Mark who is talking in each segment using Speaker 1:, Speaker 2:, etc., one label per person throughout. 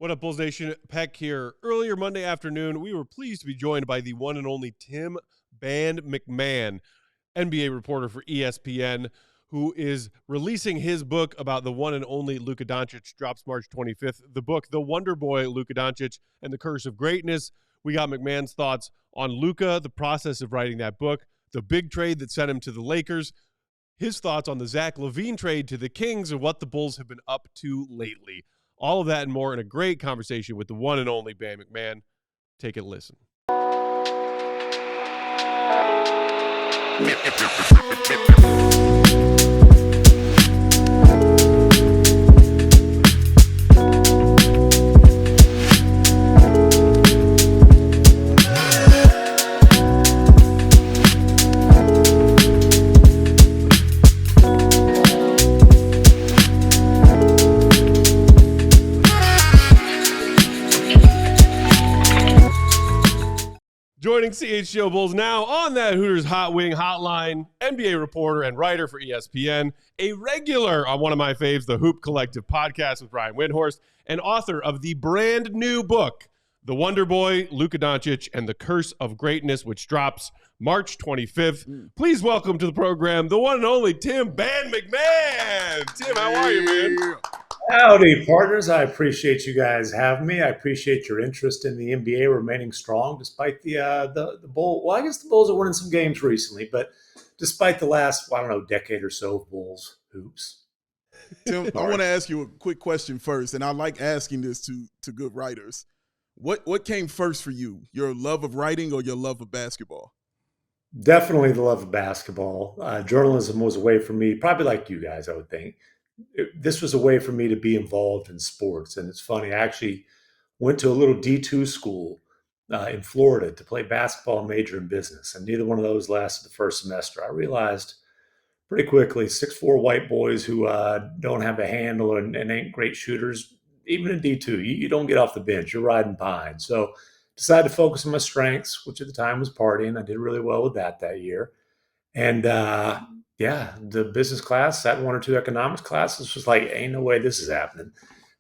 Speaker 1: What up, Bulls Nation? Peck here. Earlier Monday afternoon, we were pleased to be joined by the one and only Tim Band McMahon, NBA reporter for ESPN, who is releasing his book about the one and only Luka Doncic. Drops March 25th. The book, The Wonder Boy, Luka Doncic and the Curse of Greatness. We got McMahon's thoughts on Luka, the process of writing that book, the big trade that sent him to the Lakers, his thoughts on the Zach LaVine trade to the Kings, and what the Bulls have been up to lately. All of that and more in a great conversation with the one and only Band McMahon. Take a listen. Joining CHGO Bulls now on that Hooters Hotwing Hotline, NBA reporter and writer for ESPN, a regular on one of my faves, the Hoop Collective podcast with Brian Windhorst, and author of the brand new book, The Wonder Boy, Luka Doncic, and the Curse of Greatness, which drops March 25th. Please welcome to the program the one and only Tim Band McMahon. Tim, how are you, man?
Speaker 2: Howdy, partners. I appreciate you guys having me. I appreciate your interest in the NBA remaining strong despite the Bulls. Well, I guess the Bulls are winning some games recently, but despite the last, decade or so of Bulls hoops.
Speaker 3: Tim, I want to ask you a quick question first, and I like asking this to good writers. What came first for you, your love of writing or your love of basketball?
Speaker 2: Definitely the love of basketball. Journalism was a way for me, probably like you guys, I would think. This was a way for me to be involved in sports. And it's funny, I actually went to a little D2 school in Florida to play basketball and major in business. And neither one of those lasted the first semester. I realized pretty quickly 6'4" white boys who don't have a handle and ain't great shooters, even in D2, you don't get off the bench. You're riding pine. So decided to focus on my strengths, which at the time was partying. I did really well with that year. And the business class, sat in one or two economics classes, was like, ain't no way this is happening.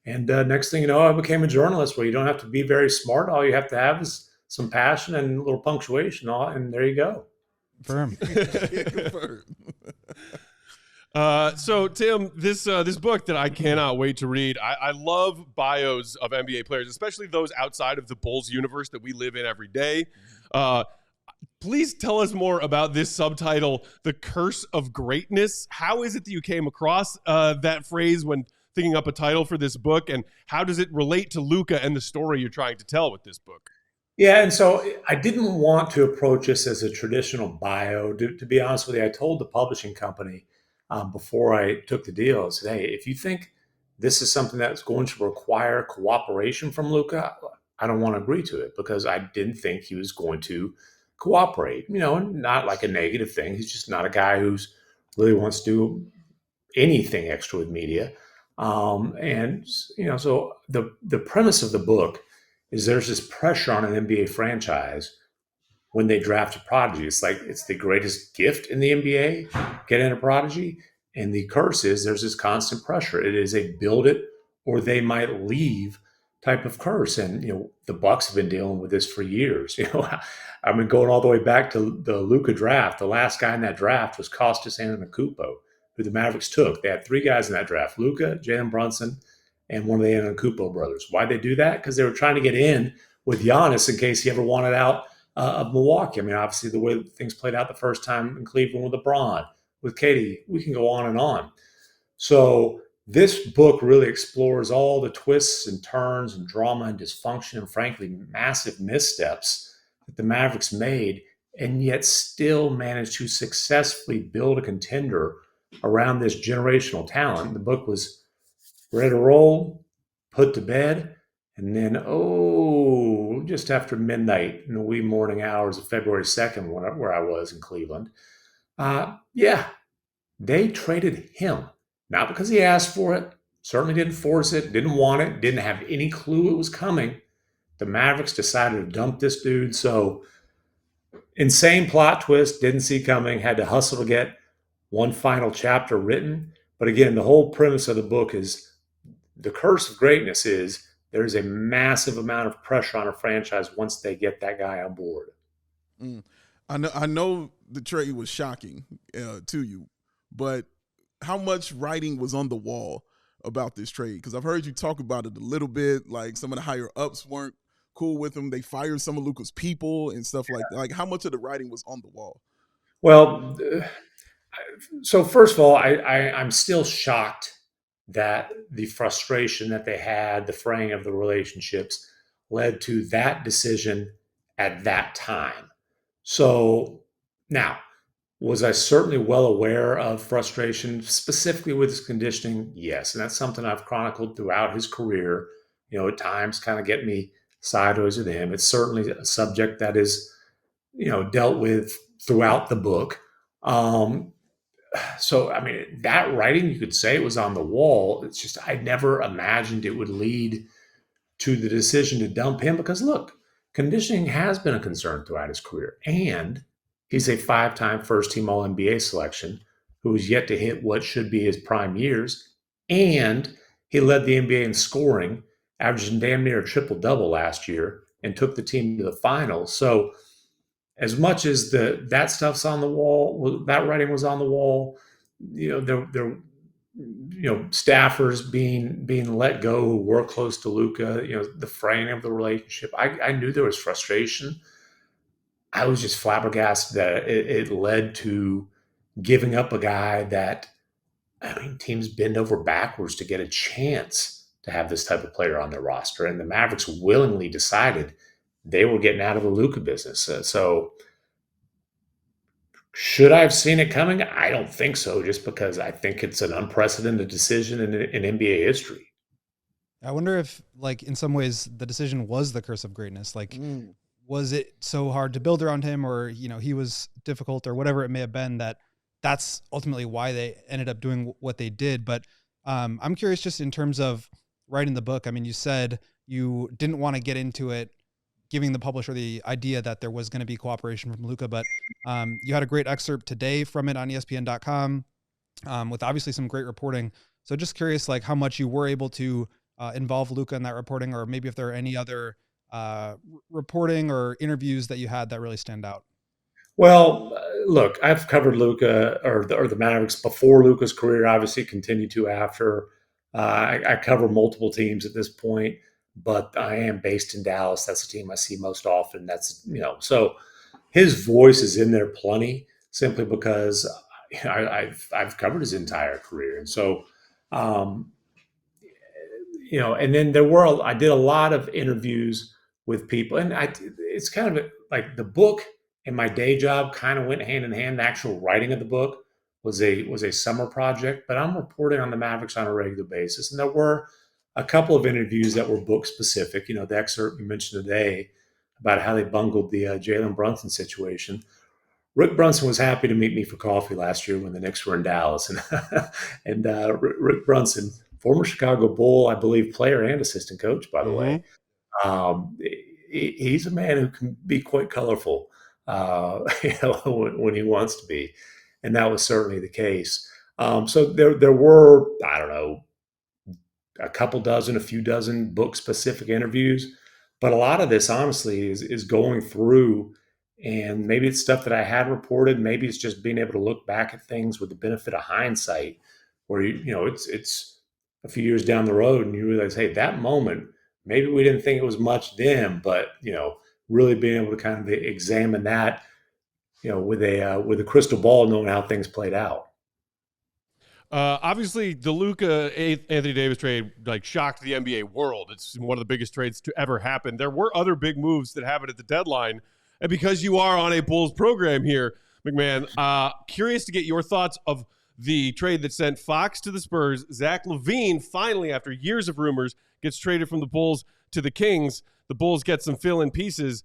Speaker 2: And next thing you know, I became a journalist where you don't have to be very smart. All you have to have is some passion and a little punctuation, and there you go.
Speaker 4: Confirm.
Speaker 1: So, Tim, this book that I cannot wait to read, I love bios of NBA players, especially those outside of the Bulls universe that we live in every day. Please tell us more about this subtitle, The Curse of Greatness. How is it that you came across that phrase when thinking up a title for this book, and how does it relate to Luka and the story you're trying to tell with this book?
Speaker 2: Yeah, and so I didn't want to approach this as a traditional bio. To be honest with you, I told the publishing company before I took the deal, I said, hey, if you think this is something that's going to require cooperation from Luka, I don't want to agree to it, because I didn't think he was going to cooperate, not like a negative thing. He's just not a guy who's really wants to do anything extra with media. So the premise of the book is there's this pressure on an NBA franchise when they draft a prodigy. It's like it's the greatest gift in the NBA, get in a prodigy. And the curse is there's this constant pressure. It is a build it or they might leave type of curse. And, the Bucks have been dealing with this for years. I mean, going all the way back to the Luka draft, the last guy in that draft was Kostas Antetokounmpo, who the Mavericks took. They had three guys in that draft, Luka, Jalen Brunson, and one of the Antetokounmpo brothers. Why'd they do that? Because they were trying to get in with Giannis in case he ever wanted out of Milwaukee. I mean, obviously, the way things played out the first time in Cleveland with LeBron, with Katie, we can go on and on. So this book really explores all the twists and turns and drama and dysfunction and, frankly, massive missteps that the Mavericks made, and yet still managed to successfully build a contender around this generational talent. The book was ready to roll, put to bed, and then, just after midnight in the wee morning hours of February 2nd, where I was in Cleveland, they traded him. Not because he asked for it, certainly didn't force it, didn't want it, didn't have any clue it was coming. The Mavericks decided to dump this dude. So insane plot twist, didn't see coming, had to hustle to get one final chapter written. But again, the whole premise of the book is the curse of greatness is there's a massive amount of pressure on a franchise once they get that guy on board.
Speaker 3: I know the trade was shocking to you, but how much writing was on the wall about this trade? Because I've heard you talk about it a little bit, like some of the higher ups weren't cool with him. They fired some of Luka's people and stuff like that. Like, how much of the writing was on the wall?
Speaker 2: Well, so first of all, I'm still shocked that the frustration that they had, the fraying of the relationships, led to that decision at that time. So now, was I certainly well aware of frustration, specifically with his conditioning? Yes. And that's something I've chronicled throughout his career. At times kind of get me sideways with him. It's certainly a subject that is, dealt with throughout the book. So, I mean, that writing, you could say it was on the wall. It's just, I never imagined it would lead to the decision to dump him because, look, conditioning has been a concern throughout his career. And he's a 5-time first-team All-NBA selection who is yet to hit what should be his prime years. And he led the NBA in scoring, averaging damn near a triple-double last year, and took the team to the finals. So as much as that stuff's on the wall, that writing was on the wall, there staffers being let go who were close to Luka, the fraying of the relationship. I knew there was frustration. I was just flabbergasted that it led to giving up a guy that, I mean, teams bend over backwards to get a chance to have this type of player on their roster. And the Mavericks willingly decided they were getting out of the Luka business. So should I have seen it coming? I don't think so, just because I think it's an unprecedented decision in NBA history.
Speaker 4: I wonder if, like, in some ways, the decision was the curse of greatness. Like, was it so hard to build around him, or, he was difficult, or whatever it may have been, that's ultimately why they ended up doing what they did. But I'm curious, just in terms of writing the book. I mean, you said you didn't want to get into it giving the publisher the idea that there was going to be cooperation from Luka, but you had a great excerpt today from it on ESPN.com with obviously some great reporting. So just curious, like, how much you were able to involve Luka in that reporting, or maybe if there are any other reporting or interviews that you had that really stand out.
Speaker 2: Well, look, I've covered Luka or the Mavericks before Luka's career, obviously continued to after. I cover multiple teams at this point, but I am based in Dallas. That's the team I see most often. That's, so his voice is in there plenty, simply because I've covered his entire career. And so, and then I did a lot of interviews with people, and it's kind of like the book and my day job kind of went hand in hand. The actual writing of the book was a summer project, but I'm reporting on the Mavericks on a regular basis. And there were a couple of interviews that were book specific. The excerpt you mentioned today about how they bungled the Jalen Brunson situation. Rick Brunson was happy to meet me for coffee last year when the Knicks were in Dallas, and Rick Brunson, former Chicago Bull, I believe, player and assistant coach, by the way. He's a man who can be quite colorful, when he wants to be, and that was certainly the case. So there were, I don't know, a few dozen book specific interviews, but a lot of this honestly is going through, and maybe it's stuff that I had reported, maybe it's just being able to look back at things with the benefit of hindsight, where it's a few years down the road and you realize, hey, that moment, maybe we didn't think it was much then, but really being able to kind of examine that, with a crystal ball, knowing how things played out.
Speaker 1: Obviously, the Luka Anthony Davis trade shocked the NBA world. It's one of the biggest trades to ever happen. There were other big moves that happened at the deadline, and because you are on a Bulls program here, McMahon, curious to get your thoughts of the trade that sent Fox to the Spurs. Zach LaVine finally, after years of rumors, gets traded from the Bulls to the Kings. The Bulls get some fill-in pieces.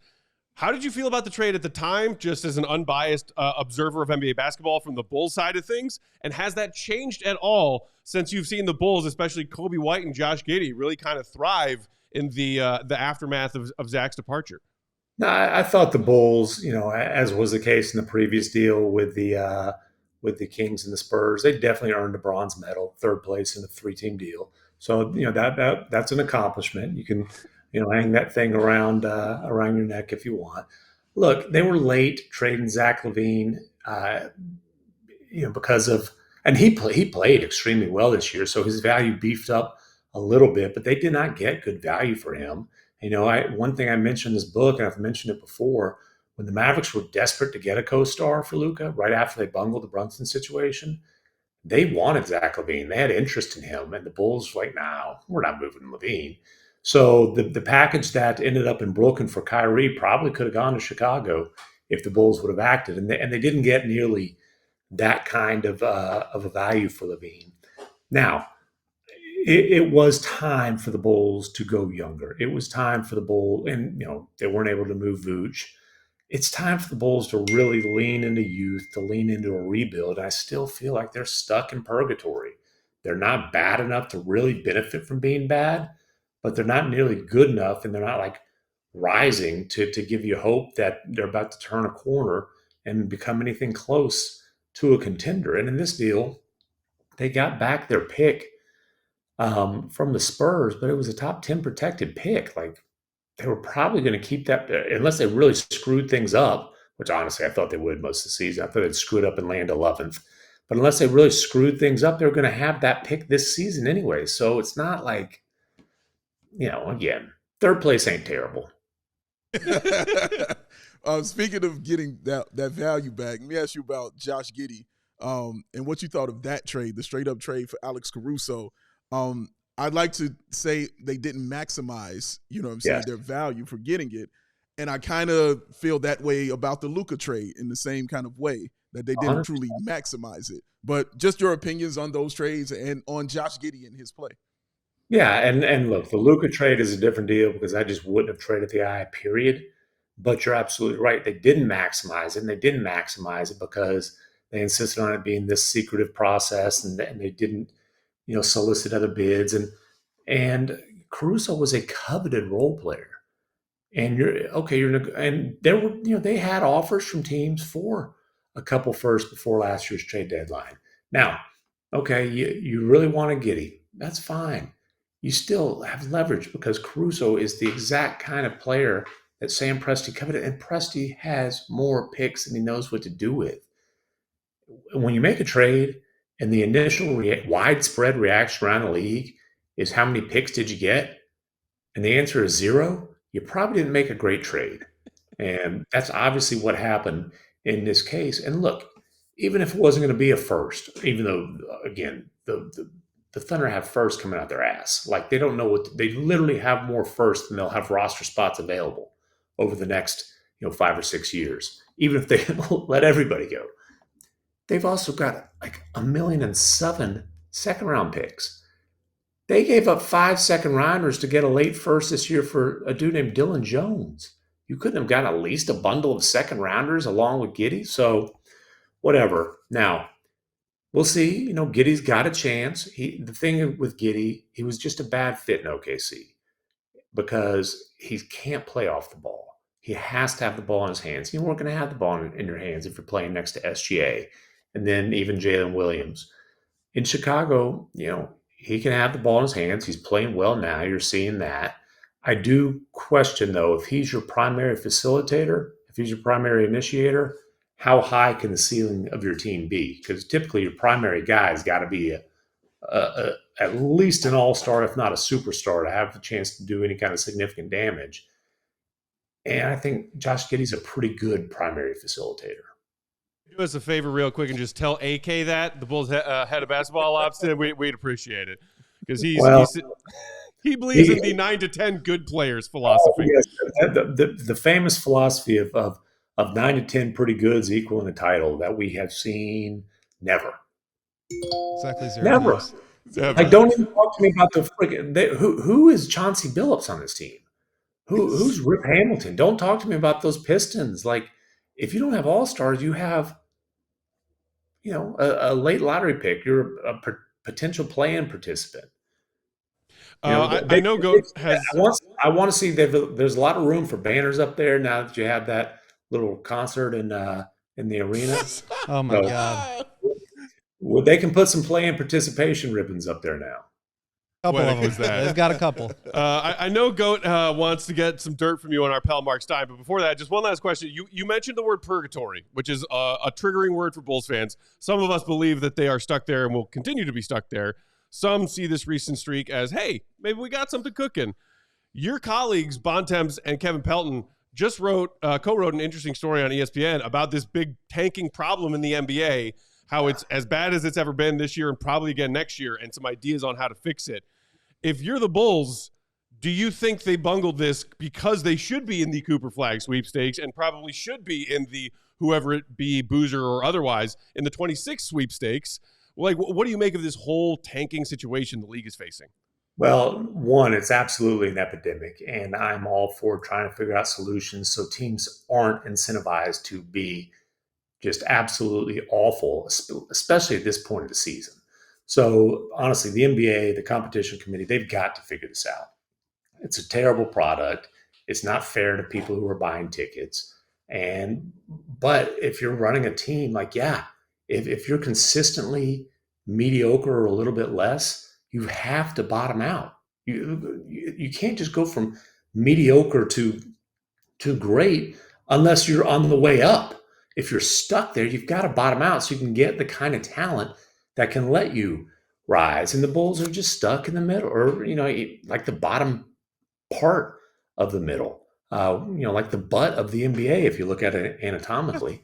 Speaker 1: How did you feel about the trade at the time, just as an unbiased observer of NBA basketball from the Bulls side of things? And has that changed at all since you've seen the Bulls, especially Kobe White and Josh Giddy, really kind of thrive in the aftermath of Zach's departure?
Speaker 2: No, I thought the Bulls, as was the case in the previous deal with the Kings and the Spurs, they definitely earned a bronze medal, third place in a 3-team deal. So that's an accomplishment. You can hang that thing around your neck if you want. Look, they were late trading Zach LaVine, because of, and he played extremely well this year, so his value beefed up a little bit, but they did not get good value for him. One thing I mentioned in this book, and I've mentioned it before, when the Mavericks were desperate to get a co-star for Luka right after they bungled the Brunson situation, they wanted Zach LaVine. They had interest in him, and the Bulls were like, "No, we're not moving LaVine." So the package that ended up in Brooklyn for Kyrie probably could have gone to Chicago if the Bulls would have acted, and they didn't get nearly that kind of a value for LaVine. Now, it was time for the Bulls to go younger. It was time for the Bulls, and they weren't able to move Vooch. It's time for the Bulls to really lean into youth, to lean into a rebuild. I still feel like they're stuck in purgatory. They're not bad enough to really benefit from being bad, but they're not nearly good enough, and they're not like rising to give you hope that they're about to turn a corner and become anything close to a contender. And in this deal, they got back their pick from the Spurs, but it was a top 10 protected pick. Like, they were probably going to keep that unless they really screwed things up, which honestly I thought they would most of the season. I thought they'd screw it up and land 11th. But unless they really screwed things up, they're going to have that pick this season anyway. So it's not like, again, third place ain't terrible.
Speaker 3: Speaking of getting that value back, let me ask you about Josh Giddy and what you thought of that trade, the straight-up trade for Alex Caruso. I'd like to say they didn't maximize, their value for getting it. And I kind of feel that way about the Luka trade in the same kind of way, that they didn't
Speaker 2: 100%.
Speaker 3: truly maximize it. But just your opinions on those trades and on Josh Giddy and his play.
Speaker 2: Yeah, and look, the Luka trade is a different deal because I just wouldn't have traded the guy, period. But you're absolutely right. They didn't maximize it, and they didn't maximize it because they insisted on it being this secretive process, and they didn't, solicit other bids. And Caruso was a coveted role player. And they had offers from teams for a couple first before last year's trade deadline. Now, okay, you really want to Giddy. That's fine. You still have leverage because Caruso is the exact kind of player that Sam Presti coveted, and Presti has more picks than he knows what to do with. When you make a trade and the initial widespread reaction around the league is how many picks did you get? And the answer is 0. You probably didn't make a great trade. And that's obviously what happened in this case. And look, even if it wasn't going to be a first, even though, again, the Thunder have first coming out their ass. Like, they don't know they literally have more first than they'll have roster spots available over the next, 5 or 6 years, even if they let everybody go. They've also got like 1,000,007 second round picks. They gave up 5 second rounders to get a late first this year for a dude named Dylan Jones. You couldn't have gotten at least a bundle of second rounders along with Giddy. So whatever. Now, we'll see. Giddy's got a chance. The thing with Giddy, he was just a bad fit in OKC because he can't play off the ball. He has to have the ball in his hands. You weren't going to have the ball in your hands if you're playing next to SGA and then even Jalen Williams. In Chicago, he can have the ball in his hands. He's playing well now. You're seeing that. I do question, though, if he's your primary facilitator, if he's your primary initiator, how high can the ceiling of your team be? Because typically your primary guy has got to be at least an all-star, if not a superstar, to have the chance to do any kind of significant damage. And I think Josh Giddey's a pretty good primary facilitator.
Speaker 1: Do us a favor real quick and just tell AK that, the Bulls head of basketball ops, we'd appreciate it. Because he believes in the 9 to 10 good players philosophy.
Speaker 2: Yes, the famous philosophy of 9 to 10 pretty goods equaling a title that we have seen never.
Speaker 4: Exactly 0.
Speaker 2: Never. Like, don't even talk to me about the freaking who is Chauncey Billups on this team? Who's Rip Hamilton? Don't talk to me about those Pistons. Like, if you don't have all-stars, you have, a late lottery pick. You're a potential play-in participant.
Speaker 1: I know Goat has.
Speaker 2: I want to see there's a lot of room for banners up there now that you have that little concert in the arena.
Speaker 4: Oh my God!
Speaker 2: Well, they can put some play-in participation ribbons up there now.
Speaker 4: Couple
Speaker 1: What
Speaker 4: of
Speaker 1: was
Speaker 4: them.
Speaker 1: that?
Speaker 4: They've got a couple.
Speaker 1: I know Goat wants to get some dirt from you on our pal Mark Stein, but before that, just one last question. You mentioned the word purgatory, which is a triggering word for Bulls fans. Some of us believe that they are stuck there and will continue to be stuck there. Some see this recent streak as, hey, maybe we got something cooking. Your colleagues, Bontemps and Kevin Pelton, just co-wrote an interesting story on ESPN about this big tanking problem in the NBA, how it's as bad as it's ever been this year and probably again next year, and some ideas on how to fix it. If you're the Bulls, do you think they bungled this because they should be in the Cooper Flag sweepstakes and probably should be in the, whoever it be, Boozer or otherwise, in the 26 sweepstakes? Like, what do you make of this whole tanking situation the league is facing?
Speaker 2: Well, one, it's absolutely an epidemic, and I'm all for trying to figure out solutions so teams aren't incentivized to be just absolutely awful, especially at this point of the season. So honestly, the NBA, the competition committee, they've got to figure this out. It's a terrible product. It's not fair to people who are buying tickets. But if you're running a team, like, yeah, if you're consistently mediocre or a little bit less, you have to bottom out. You can't just go from mediocre to great unless you're on the way up. If you're stuck there, you've got to bottom out so you can get the kind of talent that can let you rise. And the Bulls are just stuck in the middle, or like the bottom part of the middle, like the butt of the NBA if you look at it anatomically.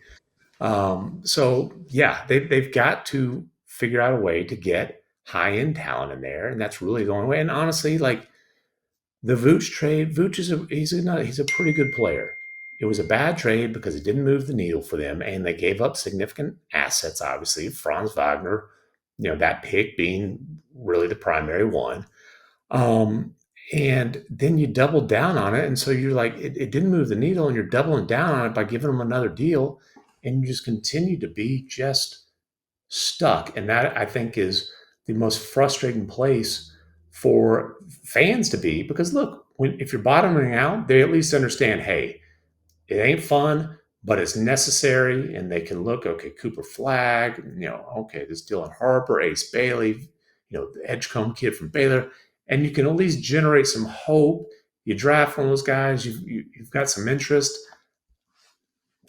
Speaker 2: So yeah, they've got to figure out a way to get high end talent in there, and that's really the only way. And honestly, like the Vooch trade, Vooch he's a pretty good player. It was a bad trade because it didn't move the needle for them, and they gave up significant assets. Obviously, Franz Wagner, that pick being really the primary one. And then you double down on it, and so you're like, it didn't move the needle, and you're doubling down on it by giving them another deal, and you just continue to be just stuck. And that, I think, is the most frustrating place for fans to be, because look, if you're bottoming out, they at least understand, hey, it ain't fun, but it's necessary, and they can look, okay, Cooper Flag, okay, this Dylan Harper, Ace Bailey, the Edgecombe kid from Baylor, and you can at least generate some hope. You draft one of those guys, you've got some interest.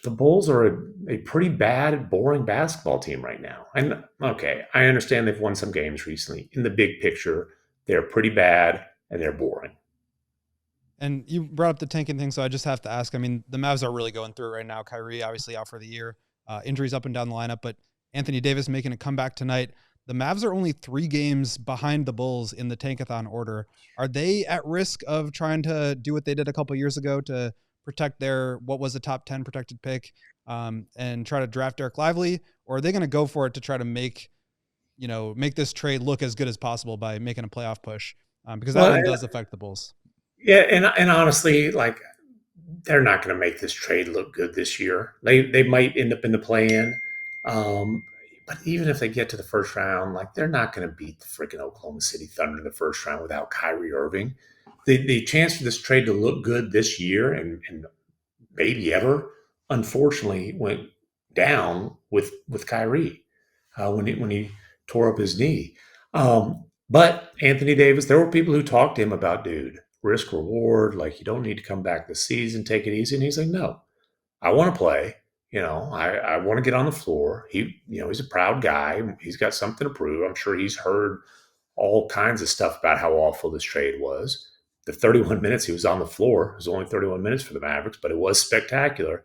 Speaker 2: The Bulls are a pretty bad, boring basketball team right now. And okay, I understand they've won some games recently. In the big picture, they're pretty bad and they're boring.
Speaker 4: And you brought up the tanking thing, so I just have to ask. I mean, the Mavs are really going through it right now. Kyrie obviously out for the year, injuries up and down the lineup, but Anthony Davis making a comeback tonight. The Mavs are only 3 games behind the Bulls in the tankathon order. Are they at risk of trying to do what they did a couple years ago to protect what was a top 10 protected pick, and try to draft Derek Lively? Or are they going to go for it to try to make this trade look as good as possible by making a playoff push? Because that one does affect the Bulls.
Speaker 2: Yeah, and honestly, like, they're not going to make this trade look good this year. They might end up in the play-in, but even if they get to the first round, like, they're not going to beat the freaking Oklahoma City Thunder in the first round without Kyrie Irving. The chance for this trade to look good this year and maybe ever, unfortunately, went down with Kyrie when he tore up his knee. But Anthony Davis, there were people who talked to him about, dude, risk reward, like, you don't need to come back this season, take it easy. And he's like, no, I want to play. I want to get on the floor. He's a proud guy. He's got something to prove. I'm sure he's heard all kinds of stuff about how awful this trade was. The 31 minutes he was on the floor, it was only 31 minutes for the Mavericks, but it was spectacular.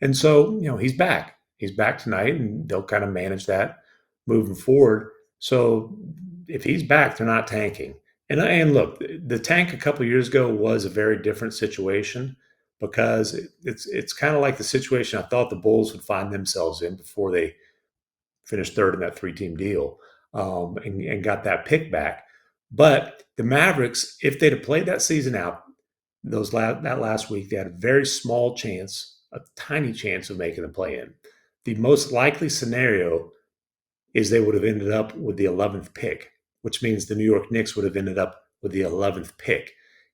Speaker 2: And so, he's back. He's back tonight, and they'll kind of manage that moving forward. So if he's back, they're not tanking. And look, the tank a couple of years ago was a very different situation, because it's kind of like the situation I thought the Bulls would find themselves in before they finished third in that 3-team deal, and got that pick back. But the Mavericks, if they'd have played that season out, that last week, they had a very small chance, a tiny chance of making the play-in. The most likely scenario is they would have ended up with the 11th pick, which means the New York Knicks would have ended up with the 11th pick.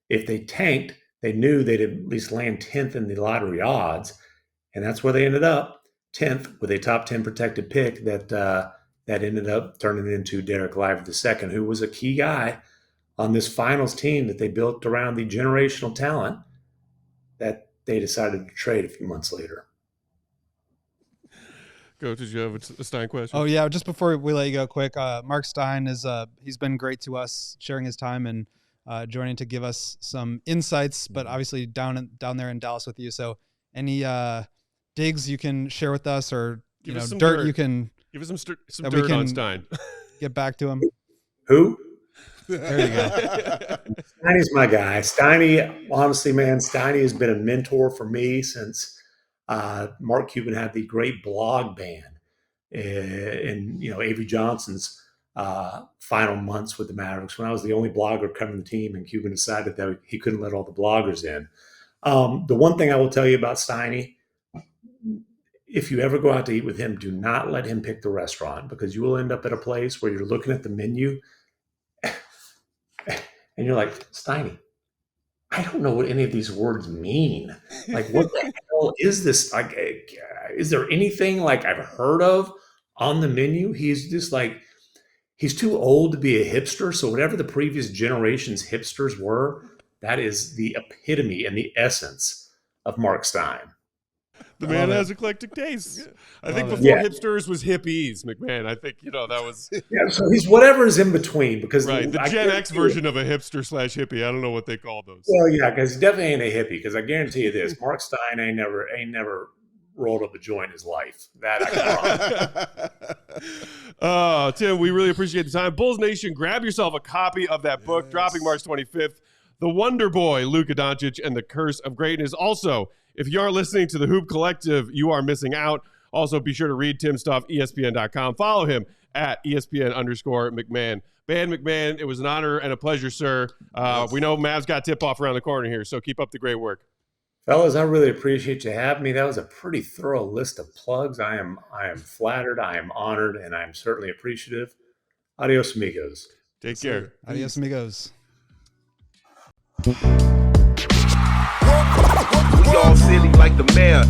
Speaker 2: If they tanked, they knew they'd at least land 10th in the lottery odds, and that's where they ended up, 10th, with a top 10 protected pick that ended up turning into Derek Lively II, who was a key guy on this finals team that they built around the generational talent that they decided to trade a few months later.
Speaker 1: Coach, did you have a Stein question?
Speaker 4: Oh yeah, just before we let you go, quick. Mark Stein is he's been great to us, sharing his time and joining to give us some insights. But obviously down there in Dallas with you. So any digs you can share with us, or dirt you can
Speaker 1: give us some dirt on Stein.
Speaker 4: Get back to him.
Speaker 2: Who?
Speaker 4: There you go.
Speaker 2: Steiny's my guy. Steiny, honestly, man, Steiny has been a mentor for me since Mark Cuban had the great blog ban in Avery Johnson's final months with the Mavericks, when I was the only blogger covering the team, and Cuban decided that he couldn't let all the bloggers in. The one thing I will tell you about Steiny, if you ever go out to eat with him, do not let him pick the restaurant, because you will end up at a place where you're looking at the menu and you're like, Steiny, I don't know what any of these words mean. Like, what the hell is this? Like, is there anything like I've heard of on the menu? He's just like, he's too old to be a hipster. So whatever the previous generation's hipsters were, that is the epitome and the essence of Mark Stein.
Speaker 1: The man has eclectic tastes. I think before hipsters was hippies, McMahon. I think, that was...
Speaker 2: Yeah, so he's whatever is in between. Because
Speaker 1: right, the Gen X version of a hipster / hippie. I don't know what they call those.
Speaker 2: Well, yeah, because he definitely ain't a hippie. Because I guarantee you this, Mark Stein ain't never rolled up a joint in his life. That I can promise.
Speaker 1: Tim, we really appreciate the time. Bulls Nation, grab yourself a copy of that book, dropping March 25th. The Wonder Boy, Luka Doncic, and the Curse of Greatness. Also, if you aren't listening to the Hoop Collective, you are missing out. Also, be sure to read Tim's stuff, ESPN.com. Follow him at ESPN_McMahon. Band McMahon, it was an honor and a pleasure, sir. We know Mavs got tip-off around the corner here, so keep up the great work.
Speaker 2: Fellas, I really appreciate you having me. That was a pretty thorough list of plugs. I am flattered, I am honored, and I'm certainly appreciative. Adios, amigos.
Speaker 1: Take care.
Speaker 4: Adios, amigos.
Speaker 5: We all silly like the mayor.